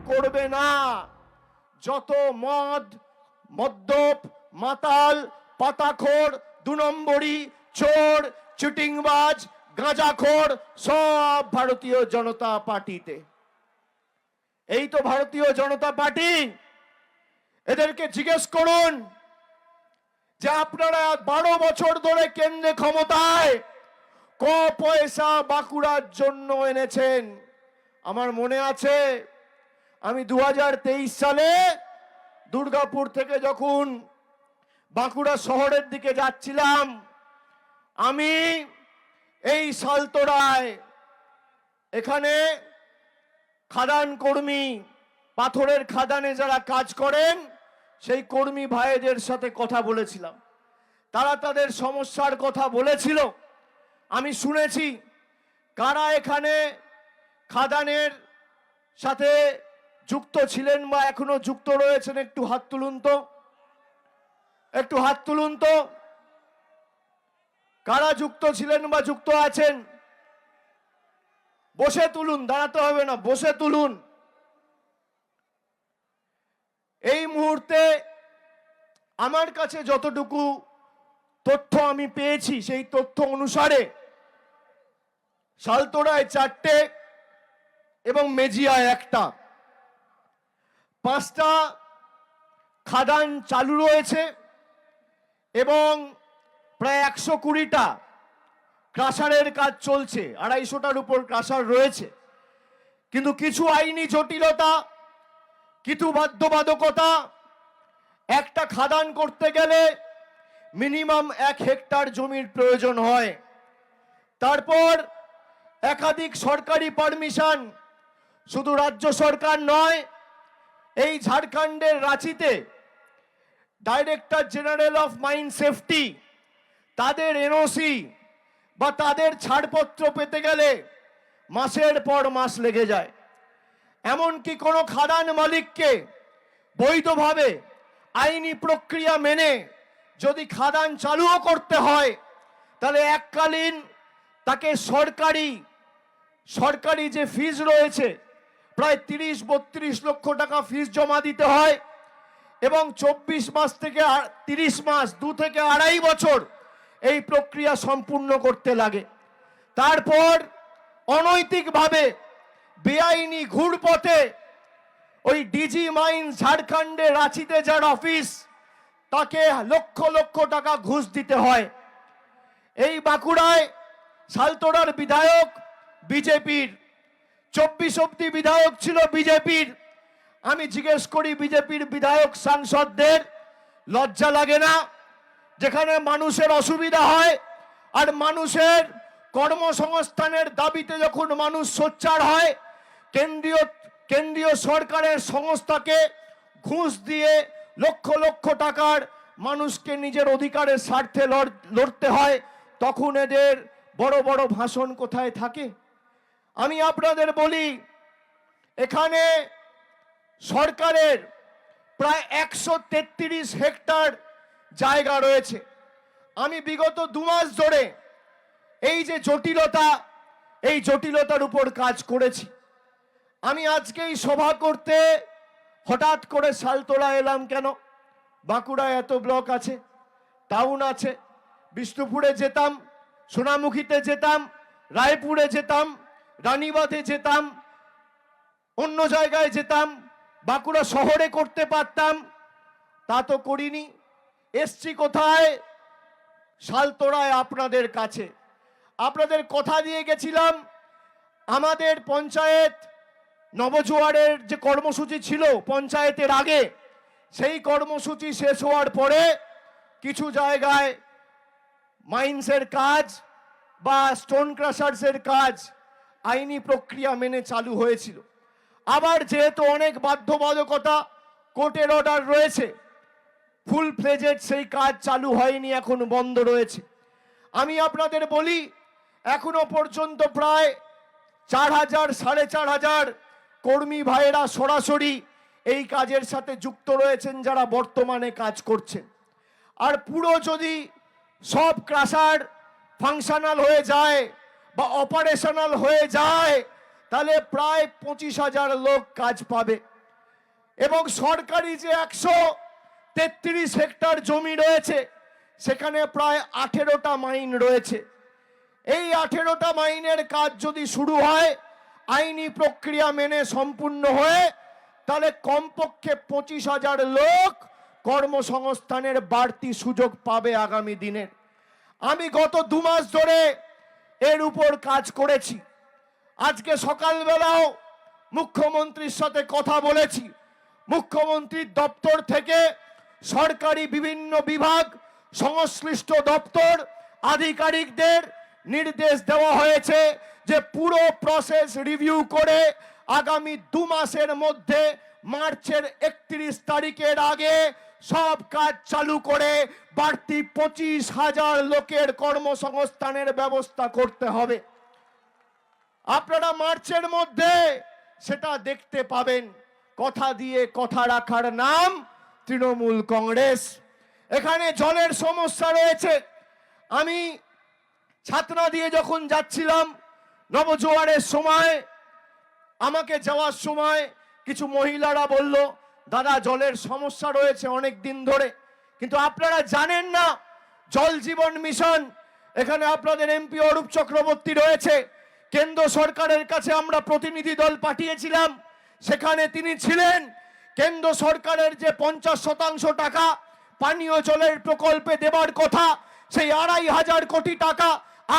করবে না। যত মদ্যপ, মাতাল, পাতাখোর, 2 নম্বরী, চোর, চিটিংবাজ, গাঁজাখোর সব ভারতীয় জনতা পার্টিতে। এই তো ভারতীয় জনতা পার্টি। এদেরকে জিজ্ঞেস করুন যে আপনারা 12 বছর ধরে কেন্দ্রে ক্ষমতায় ক পয়সা বাঁকুড়ার জন্য এনেছেন। আমার মনে আছে আমি 2023 সালে দুর্গাপুর থেকে যখন বাঁকুড়া শহরের দিকে যাচ্ছিলাম, আমি এই সালতোরায় এখানে খাদান কর্মী, পাথরের খাদানে যারা কাজ করেন সেই কর্মী ভাইদের সাথে কথা বলেছিলাম। তারা তাদের সমস্যার কথা বলেছিল। আমি শুনেছি কারা এখানে খাদানের সাথে যুক্ত ছিলেন বা এখনো যুক্ত রয়েছেন, একটু হাত তুলুন তো, একটু হাত তুলুন তো। কারা যুক্ত ছিলেন বা যুক্ত আছেন? বসে তুলুন, দাঁড়াতে হবে না, বসে তুলুন। এই মুহূর্তে আমার কাছে যতটুকু তথ্য আমি পেয়েছি সেই তথ্য অনুসারে সালতোরায় 4টে এবং মেজিয়ায় 1টা, 5টা খাদান চালু রয়েছে এবং প্রায় 120টা ক্রাশারের কাজ চলছে। 250টার উপর ক্রাশার রয়েছে। কিন্তু কিছু আইনি জটিলতা, কিছু বাধ্যবাধকতা, একটা খাদান করতে গেলে মিনিমাম 1 হেক্টর জমির প্রয়োজন হয়। তারপর একাধিক সরকারি পারমিশন, শুধু রাজ্য সরকার নয়, এই ঝাড়খণ্ডের রাঁচিতে director general of mine safety, তাদের এনওসি বা তাদের ছাড়পত্র পেতে গেলে মাসের পর মাস লেগে যায়। এমনকি কোনো খাদান মালিককে বৈধভাবে আইনি প্রক্রিয়া মেনে যদি খাদান চালুও করতে হয় তাহলে এককালীন তাকে সরকারি যে ফিজ রয়েছে প্রায় 30-32 লক্ষ টাকা ফিজ জমা দিতে হয় এবং 24 মাস থেকে 30 মাস, 2 থেকে 2.5 বছর এই প্রক্রিয়া সম্পূর্ণ করতে লাগে। তারপর অনৈতিকভাবে বেআইনি ঘুরপথে ওই ডিজি মাইন্স ঝাড়খণ্ডে রাঁচিতে যার অফিস, তাকে লক্ষ লক্ষ টাকা ঘুষ দিতে হয়। এই বাঁকুড়ায় সালতোরার বিধায়ক বিজেপির, 24 অব্দি বিধায়ক ছিল বিজেপির। আমি জিজ্ঞেস করি বিজেপির বিধায়ক সাংসদদের লজ্জা লাগে না? যেখানে মানুষের অসুবিধা হয় আর মানুষের কর্মসংস্থানের দাবিতে যখন মানুষ সোচ্চার হয়, কেন্দ্রীয় সরকারের সংস্থাকে ঘুষ দিয়ে লক্ষ লক্ষ টাকার মানুষকে নিজের অধিকারের স্বার্থে লড়তে হয়, তখন এদের বড় বড় ভাষণ কোথায় থাকে? আমি আপনাদের বলি, এখানে সরকারের প্রায় 133 হেক্টর জায়গা রয়েছে। আমি বিগত 2 মাস ধরে এই যে জটিলতা, এই জটিলতার উপর কাজ করেছি। আমি আজকেই সভা করতে হঠাৎ করে সালতোরা এলাম কেন? বাঁকুড়ায় এত ব্লক আছে, টাউন আছে, বিষ্ণুপুরে যেতাম, সোনামুখীতে যেতাম, রায়পুরে যেতাম, রানীবাঁধে যেতাম, অন্য জায়গায় যেতাম, বাঁকুড়া শহরে করতে পারতাম, তা তো করিনি। এসছি কোথায়? সালতোরায়, আপনাদের কাছে। আপনাদের কথা দিয়ে গেছিলাম আমাদের পঞ্চায়েত নবজোয়ারের যে কর্মসূচি ছিল পঞ্চায়েতের আগে, সেই কর্মসূচি শেষ হওয়ার পরে কিছু জায়গায় মাইন্সের কাজ বা স্টোন ক্রাশার্সের কাজ আইনি প্রক্রিয়া মেনে চালু হয়েছিল। আবার যেহেতু অনেক বাধ্যবাধকতা, কোর্টের অর্ডার রয়েছে, ফুল ফ্লেজেড সেই কাজ চালু হয়নি, এখন বন্ধ রয়েছে। আমি আপনাদের বলি, এখনো পর্যন্ত প্রায় 4000 4500 কর্মী ভাইয়েরা সরাসরি এই কাজের সাথে যুক্ত রয়েছেন, যারা বর্তমানে কাজ করছেন। আর পুরো যদি সব ক্রাশার ফাংশনাল হয়ে যায় বা অপারেশনাল হয়ে যায় তাহলে প্রায় 25,000 লোক কাজ পাবে। এবং সরকারি যে 133 হেক্টর জমি রয়েছে সেখানে প্রায় 18টা মাইন রয়েছে। এই 18টা মাইনের কাজ যদি শুরু হয় আইনি প্রক্রিয়া মেনে সম্পূর্ণ হয়ে, তাহলে কমপক্ষে 25,000 লোক কর্মসংস্থানের বাড়তি সুযোগ পাবে আগামী দিনের। আমি গত 2 মাস ধরে এর উপর কাজ করেছি। আজকে সকালবেলাও মুখ্যমন্ত্রীর সাথে কথা বলেছি। মুখ্যমন্ত্রীর দপ্তর থেকে সরকারি বিভিন্ন বিভাগ, সংশ্লিষ্ট দপ্তর, আধিকারিকদের নির্দেশ দেওয়া হয়েছে যে পুরো প্রসেস রিভিউ করে আগামী 2 মাসের মধ্যে মার্চের 31 তারিখের আগে সব কাজ চালু করে বাড়তি 25,000 লোকের কর্মসংস্থানের ব্যবস্থা করতে হবে। আপনারা মার্চের মধ্যে সেটা দেখতে পাবেন। কথা দিয়ে কথা রাখার নাম তৃণমূল কংগ্রেস। এখানে জলের সমস্যা রয়েছে। আমি ছাতনা দিয়ে যখন যাচ্ছিলাম নবজোয়ারের সময়, আমাকে যাওয়ার সময় কিছু মহিলারা বলল, দাদা জলের সমস্যা রয়েছে অনেক দিন ধরে। কিন্তু আপনারা জানেন না, জল জীবন মিশন, এখানে আপনাদের এমপি অরূপ চক্রবর্তী রয়েছে। কেন্দ্র সরকারের কাছে আমরা প্রতিনিধি দল পাঠিয়েছিলাম, সেখানে তিনি ছিলেন। কেন্দ্র সরকারের যে 50% টাকা পানীয় জলের প্রকল্পে দেবার কথা, সেই 2,500 কোটি টাকা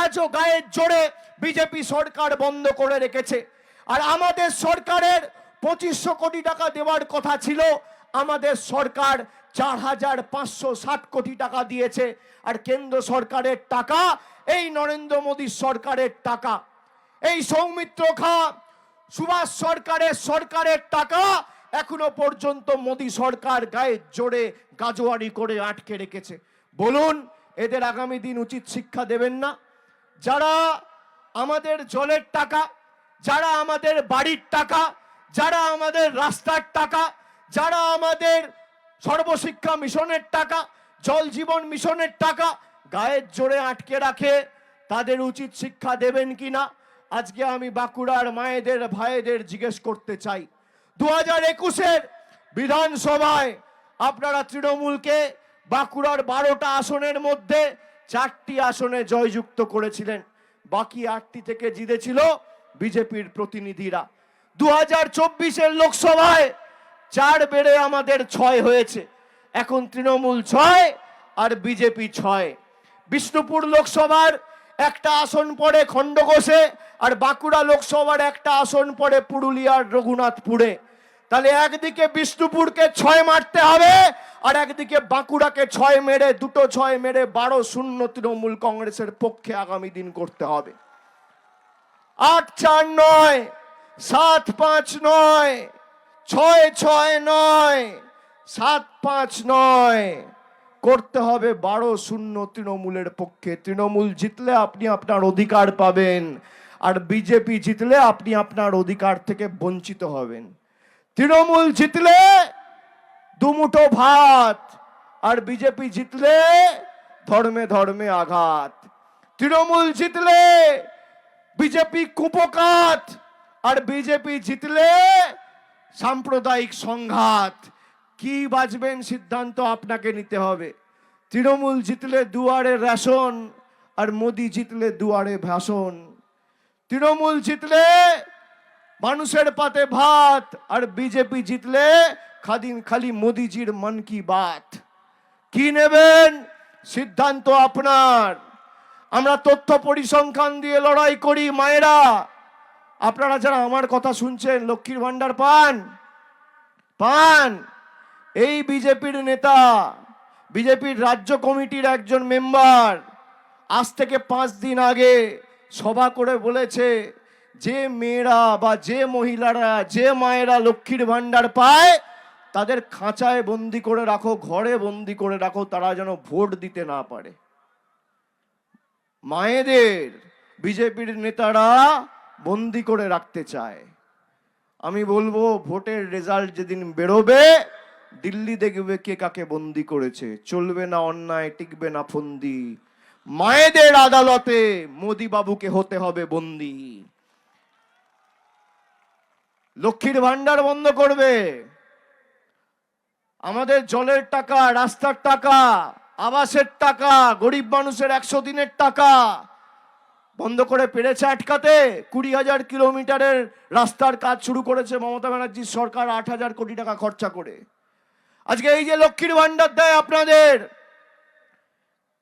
আজও গায়ের জোরে বিজেপি সরকার বন্ধ করে রেখেছে। আর আমাদের সরকারের 2500 কোটি টাকা দেওয়ার কথা ছিল, আমাদের সরকার 4,560 কোটি টাকা দিয়েছে। আর কেন্দ্র সরকারের টাকা এই নরেন্দ্র মোদী সরকারের টাকা, এই সৌমিত্র খাঁ, সুভাষ সরকারের টাকা এখনো পর্যন্ত মোদী সরকার গায়ে জোরে গাজোয়ারি করে আটকে রেখেছে। বলুন, এদের আগামী দিন উচিত শিক্ষা দেবেন না? যারা আমাদের জলের টাকা, যারা আমাদের বাড়ির টাকা, যারা আমাদের রাস্তার টাকা, যারা আমাদের সর্বশিক্ষা মিশনের টাকা, জল জীবন মিশনের টাকা গায়ের জোরে আটকে রাখে, তাদের উচিত শিক্ষা দেবেন কিনা আজকে আমি বাঁকুড়ার মায়েদের ভাইদের জিজ্ঞেস করতে চাই। 2021-এর বিধানসভায় আপনারা তৃণমূলকে বাঁকুড়ার 12টা আসনের মধ্যে 4টি আসনে জয়যুক্ত করেছিলেন, বাকি 8টি থেকে জিতেছিল বিজেপির প্রতিনিধিরা। 2024-এর লোকসভায় 4 বেড়ে আমাদের 6 হয়েছে। এখন তৃণমূল 6 আর বিজেপি 6। বিষ্ণুপুর লোকসভার একটা আসন পড়ে খণ্ডঘোষে, আর বাঁকুড়া লোকসভার একটা আসন পড়ে পুরুলিয়ার রঘুনাথপুরে। তাহলে একদিকে বিষ্ণুপুরকে 6 মারতে হবে, আর একদিকে বাঁকুড়াকে 6 মেরে, দুটো 6 মেরে 12-0 তৃণমূল কংগ্রেসের পক্ষে আগামী দিন করতে হবে। 8-4 নয়, 7-5 নয়, 6-6 নয়, 7-5 নয়, করতে হবে 12-0 তৃণমূলের পক্ষে। তৃণমূল জিতলে আপনি আপনার অধিকার পাবেন, আর বিজেপি জিতলে আপনি আপনার অধিকার থেকে বঞ্চিত হবেন। তৃণমূল জিতলে দুমুঠো ভাত, আর বিজেপি জিতলে ধর্মে ধর্মে আঘাত। তৃণমূল জিতলে বিজেপি কুপকাত, আর বিজেপি জিতলে সাম্প্রদায়িক সংঘাত। কি বাঁচবেন সিদ্ধান্ত আপনাকে নিতে হবে। তৃণমূল জিতলে দুয়ারে রেশন, আর মোদি জিতলে দুয়ারে ভাষণ। তৃণমূল জিতলে মানুষের পাতে ভাত, আর বিজেপি জিতলে খালি মোদিজির মন কি বাত। কি নেবেন সিদ্ধান্ত আপনার। আমরা তথ্য পরিসংখ্যান দিয়ে লড়াই করি। মায়েরা, আপনারা যারা আমার কথা শুনছেন, লক্ষ্মীর ভান্ডার পান? এই বিজেপির নেতা, বিজেপির রাজ্য কমিটির একজন মেম্বার আজ থেকে 5 দিন আগে সভা করে বলেছে, যে মেয়েরা বা যে মহিলারা, যে মায়েরা লক্ষ্মীর ভান্ডার পায় তাদের খাঁচায় বন্দি করে রাখো, ঘরে বন্দি করে রাখো, তারা যেন ভোট দিতে না পারে। মায়েদের বিজেপির নেতারা বন্দি করে রাখতে চায়। আমি বলবো, ভোটের রেজাল্ট যেদিন বেরোবে, দিল্লি দেখবে কে কাকে বন্দি করেছে। চলবে না অন্যায়, টিকবে না ফন্দি। মায়েদের আদালতে মোদি বাবুকে হতে হবে বন্দি। লক্ষ্মীর ভান্ডার বন্ধ করবে, আমাদের জলের টাকা, রাস্তার টাকা, আবাসের টাকা, গরিব মানুষের 100 দিনের টাকা বন্ধ করে পেরেছে আটকাতে? 20,000 কিলোমিটারের রাস্তার কাজ শুরু করেছে মমতা ব্যানার্জির সরকার 8,000 কোটি টাকা খরচা করে। আজকে এই যে লক্ষ্মীর ভান্ডার দেয় আপনাদের,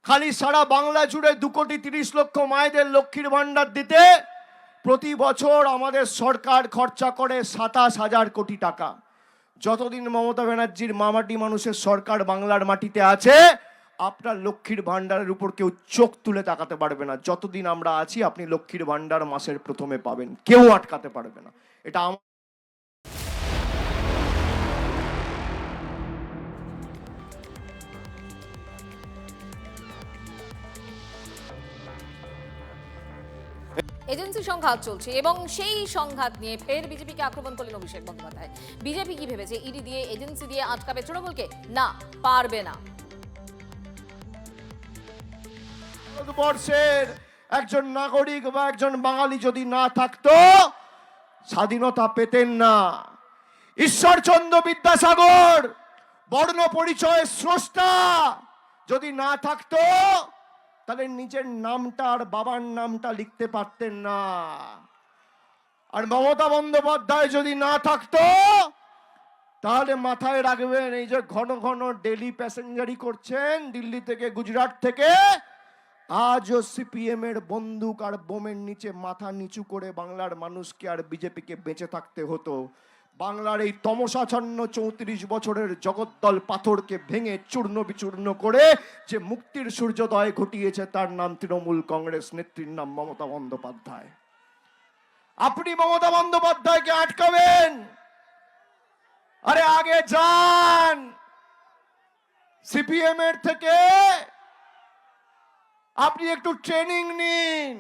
খালি সারা বাংলা জুড়ে 2,30,00,000 মায়েদের লক্ষ্মীর ভান্ডার দিতে প্রতি বছর আমাদের সরকার খরচা করে 27,000 কোটি টাকা। যতদিন মমতা ব্যানার্জির মামাটি মানুষের সরকার বাংলার মাটিতে আছে, আপনার লক্ষ্মীর ভান্ডারের উপর কেউ চোখ তুলে তাকাতে পারবে না। যতদিন আমরা আছি আপনি লক্ষ্মীর ভান্ডার মাসের প্রথমে পাবেন, কেউ আটকাতে পারবে না। এটা এজেন্সি সংঘাত চলছে এবং সেই সংঘাত নিয়ে ফের বিজেপিকে আক্রমণ করলেন অভিষেক বন্দ্যোপাধ্যায়। বিজেপি কি ভেবেছে ইডি দিয়ে, এজেন্সি দিয়ে আটকাবে তৃণমূলকে? না, পারবে না। ভারতবর্ষের একজন নাগরিক বা একজন বাঙালি যদি না থাকতো, স্বাধীনতা পেতেন না। ঈশ্বরচন্দ্র বিদ্যাসাগর বর্ণ পরিচয় স্রষ্টা যদি না থাকতো, তাহলে নিজের নামটা আর বাবার নামটা লিখতে পারতেন না। আর মমতা বন্দ্যোপাধ্যায় যদি না থাকতো, তাহলে মাথায় রাখবেন, এই যে ঘন ঘন ডেলি প্যাসেঞ্জারি করছেন দিল্লি থেকে, গুজরাট থেকে, আজও সিপিএম এর বন্দুক আর বোমের নিচে মাথা নিচু করে বাংলার মানুষকে আর বিজেপিকে বেঁচে থাকতে হতো। বাংলার এই তমসাচ্ছন্ন 34 বছরের জগদ্দল পাথরকে ভেঙে চূর্ণ বিচূর্ণ করে যে মুক্তির সূর্যোদয় ঘটিয়েছে, তার নাম তৃণমূল কংগ্রেস, নেত্রীর নাম মমতা বন্দ্যোপাধ্যায়। আপনি মমতা বন্দ্যোপাধ্যায়কে আটকাবেন? আরে আগে যান, সিপিএম এর থেকে আপনি একটু ট্রেনিং নিন।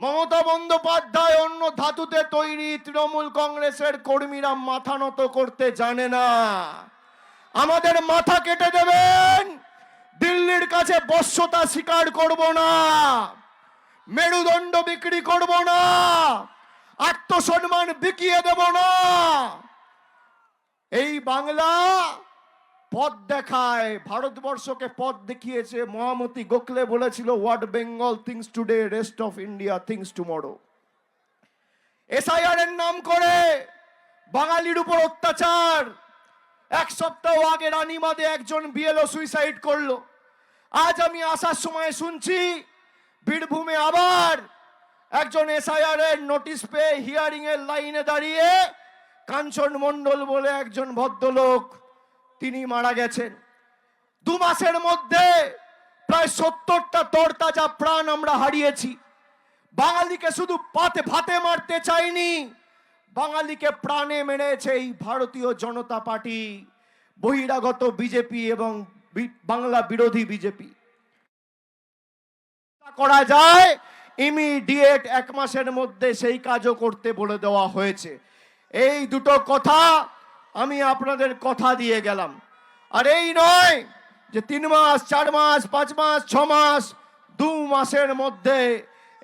মমতা বন্দ্যোপাধ্যায় অন্য ধাতুতে তৈরি, তৃণমূল কংগ্রেসের কর্মীরা মাথা নত করতে জানে না। আমাদের মাথা কেটে দেবেন, দিল্লির কাছে বশ্যতা স্বীকার করব না, মেরুদণ্ড বিক্রি করব না, আত্মসম্মান বিকিয়ে দেব না। এই বাংলা পথ দেখায়, ভারতবর্ষকে পথ দেখিয়েছে। মহামতি গোখলে বলেছিল, what Bengal things today, rest of India things tomorrow. SIR এর নাম করে বাঙালির উপর অত্যাচার। এক সপ্তাহ আগে রানীমাদে একজন বিএলও সুইসাইড করলো। আজ আমি আসার সময় শুনছি বীরভূমে আবার একজন এসআইআর এর নোটিশ পেয়ে হিয়ারিং এর লাইনে দাঁড়িয়ে কাঞ্চন মণ্ডল বলে একজন ভদ্রলোক, তিনি মারা গেছেন। 2 মাসের মধ্যে প্রায় 70টা তরতাজা প্রাণ আমরা হারিয়েছি। বাঙালিকে শুধু ভাতে মারতে চাইনি, বাঙালিকে প্রাণে মেরেছে এই ভারতীয় জনতা পার্টি, বহিরাগত বিজেপি এবং বাংলা বিরোধী বিজেপি। করা যায় ইমিডিয়েট 1 মাসের মধ্যে সেই কাজও করতে বলে দেওয়া হয়েছে। এই দুটো কথা আমি আপনাদের কথা দিয়ে গেলাম। আর এই নয় যে 3 মাস, 4 মাস, 5 মাস, 6 মাস, 2 মাসের মধ্যে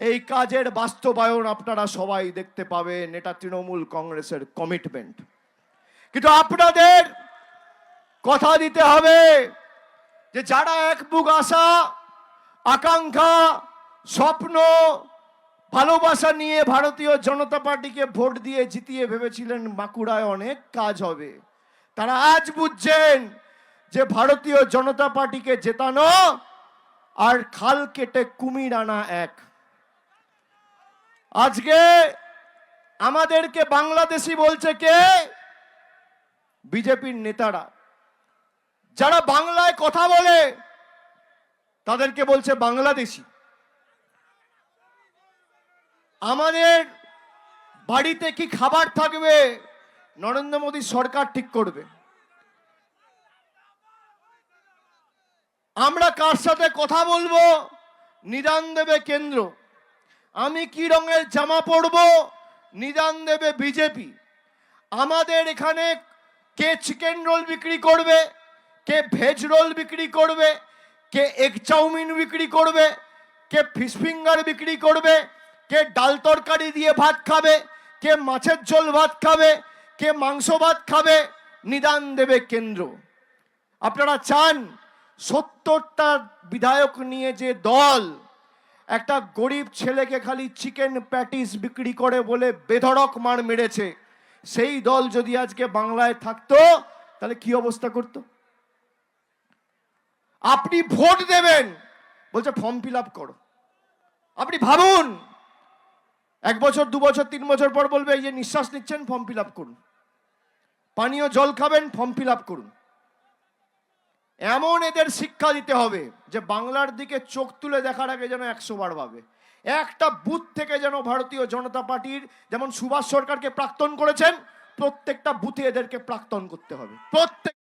এই কাজের বাস্তবায়ন আপনারা সবাই দেখতে পাবেন। এটা তৃণমূল কংগ্রেসের কমিটমেন্ট। কিন্তু আপনাদের কথা দিতে হবে যে যারা এক বুক আশা, আকাঙ্ক্ষা, স্বপ্ন, ভালোবাসা নিয়ে ভারতীয় জনতা পার্টিকে ভোট দিয়ে জিতিয়ে ভেবেছিলেন বাঁকুড়ায় অনেক কাজ হবে, তারা আজ বুঝছেন যে ভারতীয় জনতা পার্টিকে জেতানো আর খাল কেটে কুমির আনা এক। আজকে আমাদেরকে বাংলাদেশি বলছে কে? বিজেপির নেতারা। যারা বাংলায় কথা বলে তাদেরকে বলছে বাংলাদেশি। আমাদের বাড়িতে কি খাবার থাকবে নরেন্দ্র মোদী সরকার ঠিক করবে। আমরা কার সাথে কথা বলবো নিদান দেবে কেন্দ্র। আমি কি রঙের জামা পরবো নিদান দেবে বিজেপি। আমাদের এখানে কে চিকেন রোল বিক্রি করবে, কে ভেজ রোল বিক্রি করবে, কে এগ চাউমিন বিক্রি করবে, কে ফিশ ফিঙ্গার বিক্রি করবে, কে ডাল তরকারি দিয়ে ভাত খাবে, কে মাছের ঝোল ভাত খাবে, কে মাংস ভাত খাবে, নিদান দেবে কেন্দ্র। আপনারা চান 70টা বিধায়ক নিয়ে যে দল একটা গরিব ছেলেকে খালি চিকেন প্যাটিস বিক্রি করে বলে বেধড়ক মার মেরেছে, সেই দল যদি আজকে বাংলায় থাকতো তাহলে কি অবস্থা করত? আপনি ভোট দেবেন, বলছে ফর্ম ফিল আপ করো। আপনি ভাবুন, 1 বছর 2 বছর 3 বছর পর বলবে এই যে নিঃশ্বাস নিচ্ছেন ফর্ম ফিল আপ করুন, পানীয় জল খাবেন ফর্ম ফিল আপ করুন। এমন এদের শিক্ষা দিতে হবে যে বাংলার দিকে চোখ তুলে দেখার আগে যেন 100 বার ভাবে। একটা বুথ থেকে যেন ভারতীয় জনতা পার্টির, যেমন সুভাষ সরকারকে প্রাক্তন করেছেন, প্রত্যেকটা বুথে এদেরকে প্রাক্তন করতে হবে। প্রত্যেক